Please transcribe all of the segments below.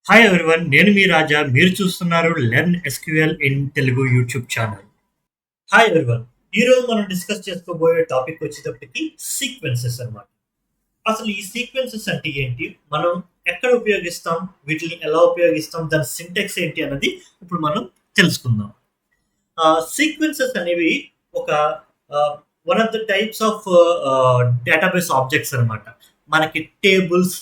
Hi everyone. నేను మీ రాజా. మీరు చూస్తున్నారు learn SQL in Telugu YouTube channel. Hi everyone. ఈరోజు మనం డిస్కస్ చేసుకోబోయే టాపిక్ వచ్చేటప్పటికి సీక్వెన్సెస్ అన్నమాట. అసలు ఈ సీక్వెన్సెస్ అంటే ఏంటి? మనం ఎక్కడ ఉపయోగిస్తాం? వీటిని ఎలా ఉపయోగిస్తాం? దాని సింటాక్స్ ఏంటి అన్నది ఇప్పుడు మనం తెలుసుకుందాం. సీక్వెన్సెస్ అనేవి ఒక one of the types of database objects అన్నమాట. మనకి టేబుల్స్,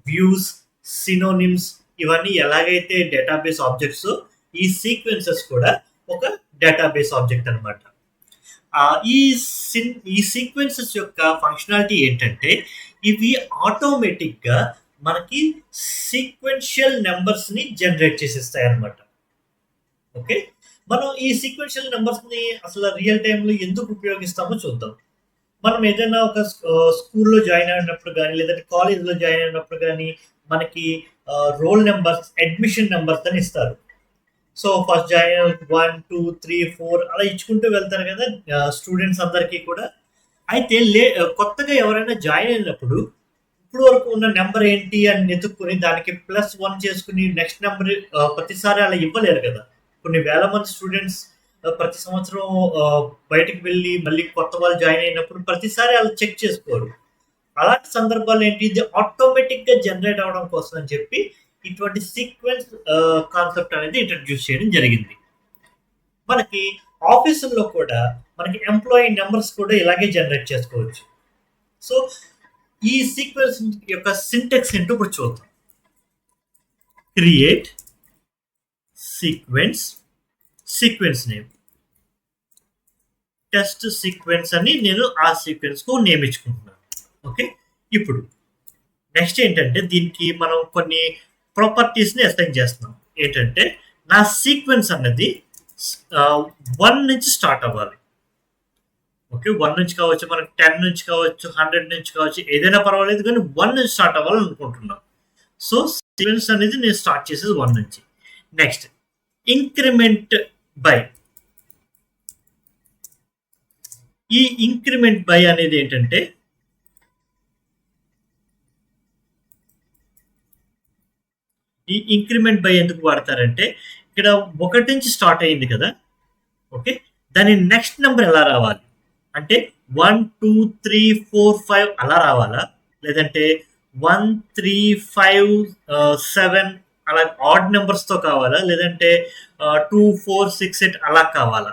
వ్యూస్, సినోనిమ్స్ ఇవన్నీ ఎలాగైతే డేటాబేస్ ఆబ్జెక్ట్స్, ఈ సీక్వెన్సెస్ కూడా ఒక డేటాబేస్ ఆబ్జెక్ట్ అన్నమాట. ఈ ఈ సీక్వెన్సెస్ యొక్క ఫంక్షనాలిటీ ఏంటంటే ఇవి ఆటోమేటిక్‌గా మనకి సీక్వెన్షియల్ నంబర్స్‌ని జనరేట్ చేసేస్తాయి అన్నమాట. ఓకే. మనం ఈ సీక్వెన్షియల్ నంబర్స్‌ని అసలు రియల్ టైమ్‌లో ఎందుకు ఉపయోగిస్తామో చూద్దాం. మనం ఏదైనా ఒక స్కూల్‌లో జాయిన్ అయినప్పుడు గానీ, లేదంటే కాలేజ్‌లో జాయిన్ అయినప్పుడు గానీ, మనకి రోల్ నంబర్స్, అడ్మిషన్ నంబర్స్ అని ఇస్తారు. సో, ఫస్ట్ జాయిన్ 1, 2, 3, 4 అలా ఇచ్చుకుంటూ వెళ్తారు కదా! స్టూడెంట్స్ అందరికీ కూడా. అయితే కొత్తగా ఎవరైనా జాయిన్ అయినప్పుడు, ఇప్పుడు వరకు ఉన్న నంబర్ ఏంటి అని వెతుక్కొని దానికి +1 చేసుకొని నెక్స్ట్ నంబర్ ప్రతిసారి అలా ఇవ్వలేరు కదా! కొన్ని వేల మంది స్టూడెంట్స్ ప్రతి సంవత్సరం బయటికి వెళ్ళి మళ్ళీ కొత్త వాళ్ళు జాయిన్ అయినప్పుడు ప్రతిసారి ఆళ్ళు చెక్ చేసుకోరు. అలాంటి సందర్భాల్లో ఏంటి, ఇది ఆటోమేటిక్‌గా జనరేట్ అవ్వడం కోసం అని చెప్పి ఇటువంటి సీక్వెన్స్ కాన్సెప్ట్ అనేది ఇంట్రొడ్యూస్ చేయడం జరిగింది. మనకి ఆఫీసుల్లో కూడా మనకి ఎంప్లాయీ నంబర్స్ కూడా ఇలాగే జనరేట్ చేసుకోవచ్చు. సో, ఈ సీక్వెన్స్ యొక్క సింటాక్స్ ఏంటో ఇప్పుడు చూద్దాం. Create sequence name. Test sequence అని నేను ఆ సీక్వెన్స్‌కు నేమ్ ఇచ్చుకుంటున్నాను. ఓకే. ఇప్పుడు నెక్స్ట్ ఏంటంటే దీనికి మనం కొన్ని ప్రాపర్టీస్‌ని అసైన్ చేస్తున్నాం. ఏంటంటే నా సీక్వెన్స్ అన్నది 1 నుంచి స్టార్ట్ అవ్వాలి. ఓకే. 1 నుంచి కావచ్చు, మనకు 10 నుంచి కావచ్చు, 100 నుంచి కావచ్చు, ఏదైనా పర్వాలేదు కానీ 1 నుంచి స్టార్ట్ అవ్వాలనుకుంటున్నాం. సో, సీక్వెన్స్ అనేది నేను స్టార్ట్ చేసేది 1 నుంచి. Next increment by. ఈ ఇంక్రిమెంట్ బై అనేది ఏంటంటే ఈ ఇంక్రిమెంట్ బై ఎందుకు వాడతారంటే ఇక్కడ 1 నుంచి స్టార్ట్ అయింది కదా! ఓకే. దాని నెక్స్ట్ నంబర్ ఎలా రావాలి? అంటే 1, 2, 3, 4, 5 అలా రావాలా? లేదంటే 1, 3, 5, 7 అలా ఆడ్ నంబర్స్‌తో కావాలా? లేదంటే 2, 4, 6, 8 అలా కావాలా?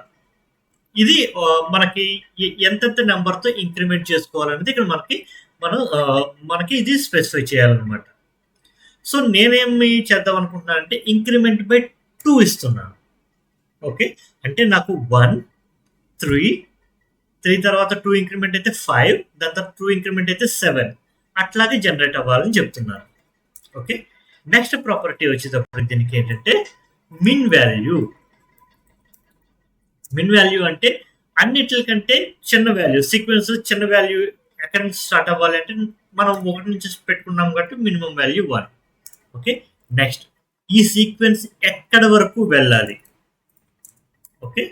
ఇది మనకి ఎంతెంత నంబర్‌తో ఇంక్రిమెంట్ చేసుకోవాలనేది ఇక్కడ మనకి ఇది స్పెసిఫై చేయాలన్నమాట. సో, నేనేమి చేద్దాం అనుకుంటున్నానంటే ఇంక్రిమెంట్ బై 2 ఇస్తున్నాను. ఓకే. అంటే నాకు 1, 3 తర్వాత 2 ఇంక్రిమెంట్ అయితే 5, దాని తర్వాత 2 ఇంక్రిమెంట్ అయితే 7 అట్లాగే జనరేట్ అవ్వాలని చెప్తున్నాను. ఓకే. నెక్స్ట్ ప్రాపర్టీ వచ్చేటప్పుడు దీనికి ఏంటంటే మిన్ వాల్యూ. మిన్ వాల్యూ అంటే అన్నిట్లకంటే చిన్న వాల్యూ, సీక్వెన్స్ చిన్న వాల్యూ ఎక్కడి నుంచి స్టార్ట్ అవ్వాలి అంటే మనం 1 నుంచి పెట్టుకున్నాం కాబట్టి మినిమం వాల్యూ 1. ఓకే. నెక్స్ట్ ఈ సీక్వెన్స్ ఎక్కడి వరకు వెళ్ళాలి? ఓకే.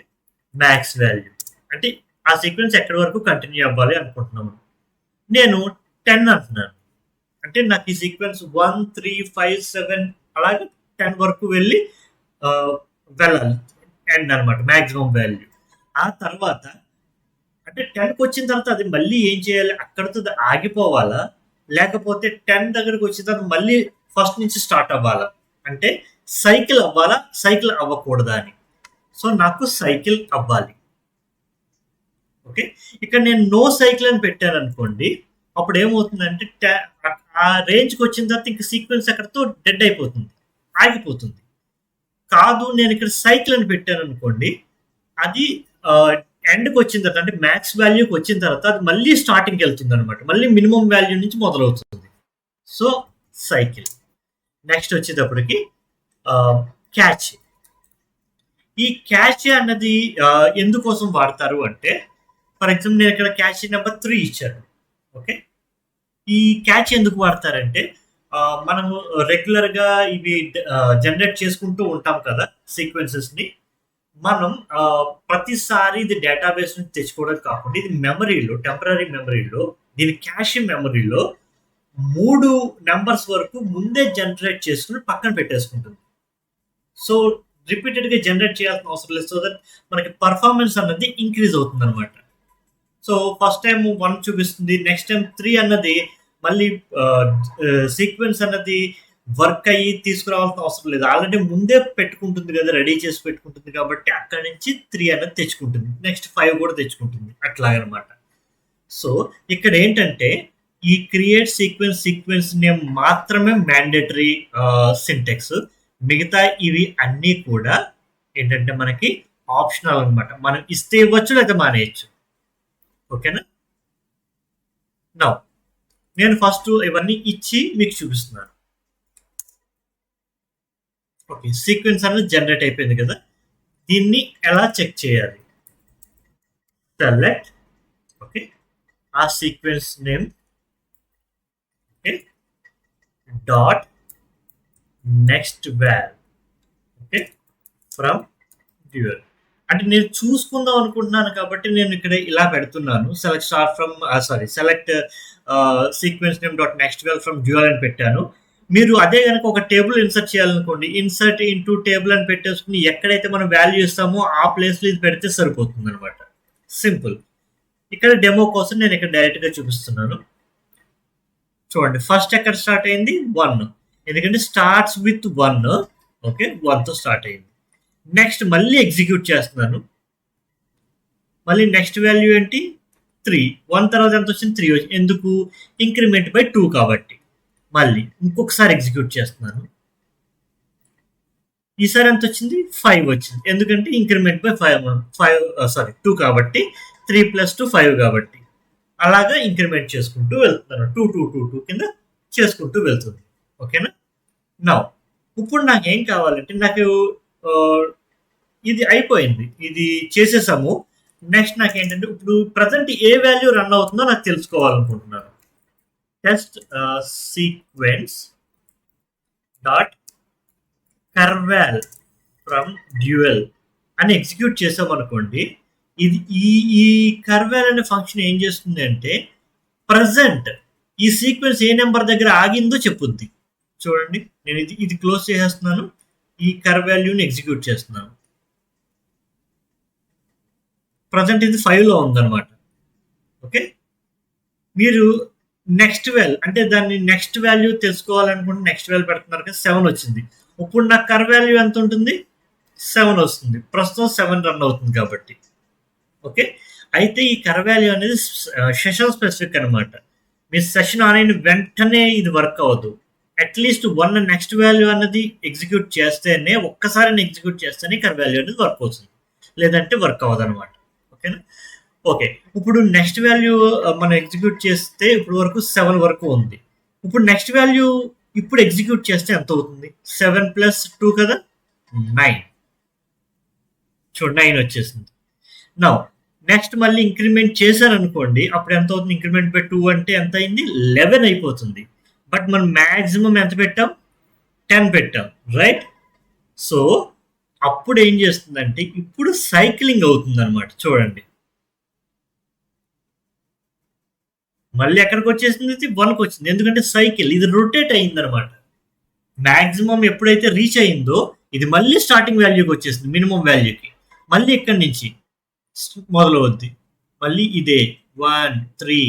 Max value. అంటే ఆ సీక్వెన్స్ ఎక్కడి వరకు కంటిన్యూ అవ్వాలి అనుకుంటున్నాము. నేను 10 అంటున్నాను. అంటే నాకు ఈ సీక్వెన్స్ 1, 3, 5, 7 అలాగే 10 వరకు వెళ్ళి వెళ్ళాలి. ఎండ్ అనమాట మాక్సిమం వాల్యూ. ఆ తర్వాత అంటే 10కి వచ్చిన తర్వాత అది మళ్ళీ ఏం చేయాలి? అక్కడితో ఆగిపోవాలా? లేకపోతే 10 దగ్గరకు వచ్చిన తర్వాత మళ్ళీ ఫస్ట్ నుంచి స్టార్ట్ అవ్వాలా? అంటే సైకిల్ అవ్వాలా? సైకిల్ అవ్వకూడదా అని. సో, నాకు సైకిల్ అవ్వాలి. ఓకే. ఇక్కడ నేను నో సైకిల్ అని పెట్టాననుకోండి. అప్పుడు ఏమవుతుందంటే ఆ రేంజ్‌కి వచ్చిన తర్వాత ఇంక సీక్వెన్స్ అక్కడితో డెడ్ అయిపోతుంది. ఆగిపోతుంది. కాదు నేను ఇక్కడ సైకిల్ అని పెట్టాననుకోండి. అది ఎండ్‌కి వచ్చిన తర్వాత అంటే మ్యాక్స్ వాల్యూకి వచ్చిన తర్వాత అది మళ్ళీ స్టార్టింగ్‌కి వెళ్తుందనమాట. మళ్ళీ మినిమమ్ వాల్యూ నుంచి మొదలవుతుంది. So, cycle. నెక్స్ట్ వచ్చేటప్పటికి క్యాచ్. ఈ క్యాచ్ అన్నది ఎందుకోసం వాడతారు అంటే ఫర్ ఎగ్జాంపుల్ నేను ఇక్కడ క్యాచ్ నెంబర్ 3 ఇచ్చాను. ఓకే. ఈ క్యాచ్ ఎందుకు వాడతారంటే మనము రెగ్యులర్‌గా ఇవి జనరేట్ చేసుకుంటూ ఉంటాం కదా! సీక్వెన్సెస్‌ని. మనం ప్రతిసారి ఇది డేటాబేస్ నుంచి తెచ్చుకోవడం కాకుండా ఇది మెమరీలో, టెంపరరీ మెమరీలో, దీని క్యాష్ మెమరీలో 3 నంబర్స్ వరకు ముందే జనరేట్ చేసుకొని పక్కన పెట్టేసుకుంటుంది. సో, రిపీటెడ్‌గా జనరేట్ చేయాల్సిన అవసరం లేదు. సో దట్ మనకి పెర్ఫార్మన్స్ అన్నది ఇంక్రీజ్ అవుతుందనమాట. సో, ఫస్ట్ టైమ్ 1 చూపిస్తుంది. నెక్స్ట్ టైమ్ 3 అన్నది మళ్ళీ సీక్వెన్స్ అన్నది వర్క్ అయ్యి తీసుకురావాల్సిన అవసరం లేదు. ఆల్రెడీ ముందే పెట్టుకుంటుంది కదా! రెడీ చేసి పెట్టుకుంటుంది కాబట్టి అక్కడి నుంచి 3 అన్నది తెచ్చుకుంటుంది. నెక్స్ట్ 5 కూడా తెచ్చుకుంటుంది. అట్లాగనమాట. సో, ఇక్కడేంటంటే ఈ క్రియేట్ సీక్వెన్స్ నేమ్ మాత్రమే మ్యాండేటరీ సింటాక్స్. మిగతా ఇవి అన్నీ కూడా ఏంటంటే మనకి ఆప్షనల్ అనమాట. మనం ఇస్తే ఇవ్వచ్చు లేదా మానేయొచ్చు. ఓకేనా? నౌ నేను ఫస్ట్ ఇవన్నీ ఇచ్చి మీకు చూపిస్తున్నాను. ఓకే. సీక్వెన్స్ అనేది జనరేట్ అయిపోయింది కదా! దీన్ని ఎలా చెక్ చేయాలి? Select okay. ఆ sequence name okay. Dot next val okay. From dual. అంటే నేను చూసుకుందాం అనుకుంటున్నాను కాబట్టి నేను ఇక్కడ ఇలా పెడుతున్నాను. Select star from select sequence name dot next val from dual అని పెట్టాను. మీరు అదే గనక ఒక టేబుల్ ఇన్సర్ట్ చేయాలనుకోండి. ఇన్సర్ట్ ఇంటూ టేబుల్ అని పెట్టేసుకుని ఎక్కడైతే మనం వాల్యూ ఇస్తామో ఆ ప్లేస్‌లో ఇది పెడితే సరిపోతుందనమాట. సింపుల్. ఇక్కడ డెమో కోసం నేను ఇక్కడ డైరెక్ట్‌గా చూపిస్తున్నాను. చూడండి ఫస్ట్ ఎక్కడ స్టార్ట్ అయింది? 1. ఎందుకంటే స్టార్ట్స్ విత్ 1 ఓకే. 1తో స్టార్ట్ అయింది. నెక్స్ట్ మళ్ళీ ఎగ్జిక్యూట్ చేస్తున్నాను. మళ్ళీ నెక్స్ట్ వాల్యూ ఏంటి? 3. 1 తర్వాత ఎంత వచ్చింది? 3 వచ్చింది. ఎందుకు? ఇంక్రిమెంట్ బై 2 కాబట్టి. మళ్ళీ ఇంకొకసారి ఎగ్జిక్యూట్ చేస్తున్నాను. ఈసారి ఎంత వచ్చింది? 5 వచ్చింది. ఎందుకంటే ఇంక్రిమెంట్ బై 2 కాబట్టి 3 + 2 5 కాబట్టి. అలాగా ఇంక్రిమెంట్ చేసుకుంటూ వెళ్తున్నాను. 2, 2, 2, 2 కింద చేసుకుంటూ వెళ్తుంది. ఓకేనా? నౌ ఇప్పుడు నాకేం కావాలంటే నాకు ఇది అయిపోయింది. ఇది చేసేసాము. నెక్స్ట్ నాకేంటంటే ఇప్పుడు ప్రెజెంట్ ఏ వాల్యూ రన్ అవుతుందో నాకు తెలుసుకోవాలనుకుంటున్నాను. Test sequence dot Karwal from dual అని ఎగ్జిక్యూట్ చేసామనుకోండి. ఇది ఈ కర్వాల్ అనే ఫంక్షన్ ఏం చేస్తుంది అంటే ప్రెజెంట్ ఈ సీక్వెన్స్ ఏ నెంబర్ దగ్గర ఆగిందో చెప్పుద్ది. చూడండి నేను ఇది క్లోజ్ చేసేస్తున్నాను. ఈ కర్ వాల్యూని ఎగ్జిక్యూట్ చేస్తున్నాను. ప్రజెంట్ ఇది 5లో ఉందన్నమాట. ఓకే. మీరు నెక్స్ట్ వాల్యూ అంటే దాన్ని నెక్స్ట్ వాల్యూ తెలుసుకోవాలనుకుంటే నెక్స్ట్ వాల్యూ పెడుతున్నారు కదా 7 వచ్చింది. ఇప్పుడు నా కర్ వాల్యూ ఎంత ఉంటుంది? 7 వస్తుంది. ప్రస్తుతం 7 రన్ అవుతుంది కాబట్టి. ఓకే. అయితే ఈ కర్ వాల్యూ అనేది సెషన్ స్పెసిఫిక్ అనమాట. మీ సెషన్ ఆన్ అయిన వెంటనే ఇది వర్క్ అవ్వదు. అట్లీస్ట్ 1 నెక్స్ట్ వాల్యూ అన్నది ఎగ్జిక్యూట్ చేస్తేనే ఒక్కసారి ఎగ్జిక్యూట్ చేస్తేనే కర్ వాల్యూ అనేది వర్క్ అవుతుంది. లేదంటే వర్క్ అవ్వదు అనమాట. ఓకేనా? ఓకే. ఇప్పుడు నెక్స్ట్ వాల్యూ మనం ఎగ్జిక్యూట్ చేస్తే ఇప్పుడు వరకు 7 వరకు ఉంది. ఇప్పుడు నెక్స్ట్ వాల్యూ ఇప్పుడు ఎగ్జిక్యూట్ చేస్తే ఎంత అవుతుంది? 7 + 2 కదా 9. చూడు 9 వచ్చేసింది. నౌ నెక్స్ట్ మళ్ళీ ఇంక్రిమెంట్ చేశారనుకోండి అప్పుడు ఎంత అవుతుంది? ఇంక్రిమెంట్ బై 2 అంటే ఎంత అయింది? 11 అయిపోతుంది. బట్ మనం మాక్సిమం ఎంత పెట్టాం? 10 పెట్టాం. రైట్? సో అప్పుడు ఏం చేస్తుందంటే ఇప్పుడు సైక్లింగ్ అవుతుంది అనమాట. చూడండి మళ్ళీ ఎక్కడికి వచ్చేసింది? 1కి వచ్చింది. ఎందుకంటే సైకిల్ ఇది రొటేట్ అయింది అనమాట. మాక్సిమం ఎప్పుడైతే రీచ్ అయిందో ఇది మళ్ళీ స్టార్టింగ్ వాల్యూకి వచ్చేసింది. మినిమం వాల్యూకి మళ్ళీ ఇక్కడి నుంచి మొదలవుద్ది. మళ్ళీ ఇదే 1 3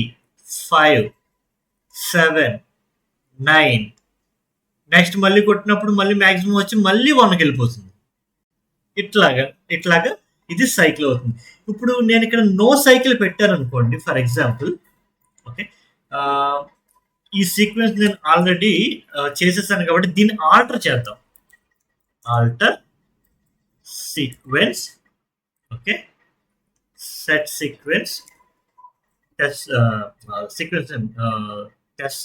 5 7 9 నెక్స్ట్ మళ్ళీ కొట్టినప్పుడు మళ్ళీ మాక్సిమం వచ్చి మళ్ళీ 1కి వెళ్ళిపోతుంది. ఇట్లాగా ఇది సైకిల్ అవుతుంది. ఇప్పుడు నేను ఇక్కడ నో సైకిల్ పెట్టాను అనుకోండి ఫర్ ఎగ్జాంపుల్. ఓకే. ఈ సీక్వెన్స్ నేను ఆల్రెడీ చేసేసాను కాబట్టి దీన్ని ఆల్టర్ చేద్దాం. Alter sequence okay. Set sequence test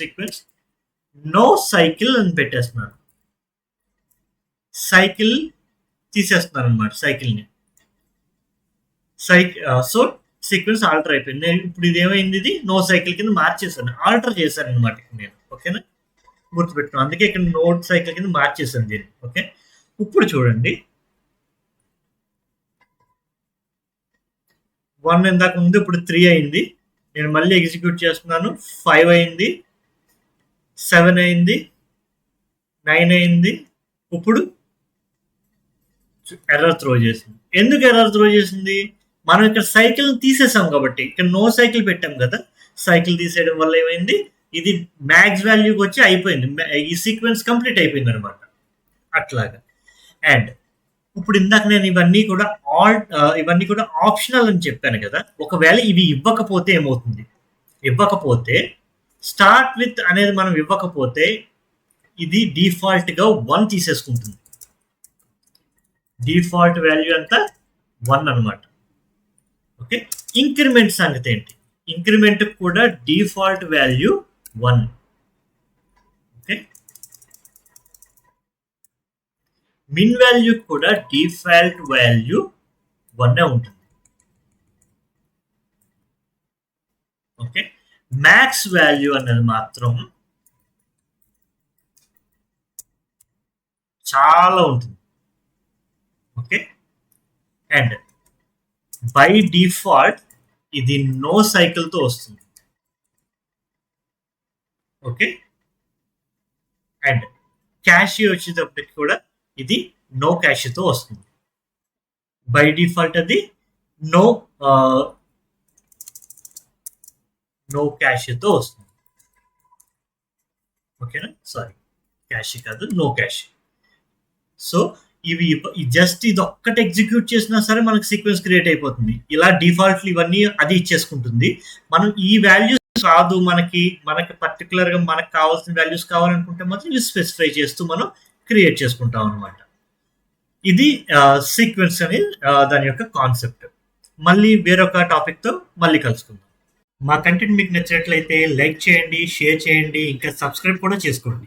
sequence no cycle అని పెట్టేస్తున్నాను. సైకిల్ తీసేస్తున్నాను అనమాట. సైకిల్ని సో సీక్వెన్స్ ఆల్టర్ అయిపోయింది. నేను ఇప్పుడు ఇది ఏమైంది? ఇది నో సైకిల్ కింద మార్చేసాను. ఆల్టర్ చేశాను అనమాట నేను. ఓకేనా? గుర్తుపెట్టుకున్నాను. అందుకే ఇక్కడ నో సైకిల్ కింద మార్చేసాను దీన్ని. ఓకే. ఇప్పుడు చూడండి 1 ఇందాక ఉంది. ఇప్పుడు 3 అయింది. నేను మళ్ళీ ఎగ్జిక్యూట్ చేస్తున్నాను. 5 అయింది. 7 అయింది, 9 అయింది. ఇప్పుడు ఎర్రర్ త్రో చేసింది. ఎందుకు ఎర్రర్ త్రో చేసింది? మనం ఇక్కడ సైకిల్ తీసేసాం కాబట్టి, ఇక్కడ నో సైకిల్ పెట్టాం కదా. సైకిల్ తీసేయడం వల్ల ఏమైంది, ఇది మ్యాక్స్ వాల్యూకి వచ్చి అయిపోయింది. ఈ సీక్వెన్స్ కంప్లీట్ అయిపోయింది అనమాట. అట్లాగా. అండ్ ఇప్పుడు ఇందాక నేను ఇవన్నీ కూడా ఆప్షనల్ అని చెప్పాను కదా. ఒకవేళ ఇవి ఇవ్వకపోతే ఏమవుతుంది? ఇవ్వకపోతే స్టార్ట్ విత్ అనేది మనం ఇవ్వకపోతే ఇది డిఫాల్ట్గా 1 తీసేసుకుంటుంది. డిఫాల్ట్ వాల్యూ అంతా 1 అనమాట. ఓకే. ఇంక్రిమెంట్ సంగతి ఏంటి? ఇంక్రిమెంట్ కూడా డిఫాల్ట్ వాల్యూ 1. ఓకే. మిన్ వాల్యూ కూడా డిఫాల్ట్ వాల్యూ 1 ఉంటుంది. ఓకే. మ్యాక్స్ వాల్యూ అన్నది మాత్రం చాలా ఉంటుంది. ఓకే. అండ్ బై డిఫాల్ట్ ఇది నో సైకిల్తో వస్తుంది. ఓకే. అండ్ క్యాష్ వచ్చేటప్పటికి కూడా ఇది నో క్యాష్తో వస్తుంది. బై డిఫాల్ట్ అది నో క్యాష్తో వస్తుంది. ఓకేనా? సారీ, క్యాష్ కాదు, నో క్యాష్. సో ఇవి జస్ట్ ఇది ఒక్కటి ఎగ్జిక్యూట్ చేసినా సరే మనకు సీక్వెన్స్ క్రియేట్ అయిపోతుంది. ఇలా డిఫాల్ట్లు ఇవన్నీ అది ఇచ్చేసుకుంటుంది. మనం ఈ వాల్యూస్ కాదు, మనకి పర్టికులర్గా మనకు కావాల్సిన వాల్యూస్ కావాలనుకుంటే మాత్రం ఇవి స్పెసిఫై చేస్తూ మనం క్రియేట్ చేసుకుంటాం అనమాట. ఇది సీక్వెన్స్ అనే దాని యొక్క కాన్సెప్ట్. మళ్ళీ వేరొక టాపిక్తో మళ్ళీ కలుసుకుందాం. మా కంటెంట్ మీకు నచ్చినట్లయితే లైక్ చేయండి, షేర్ చేయండి, ఇంకా సబ్స్క్రైబ్ కూడా చేసుకోండి.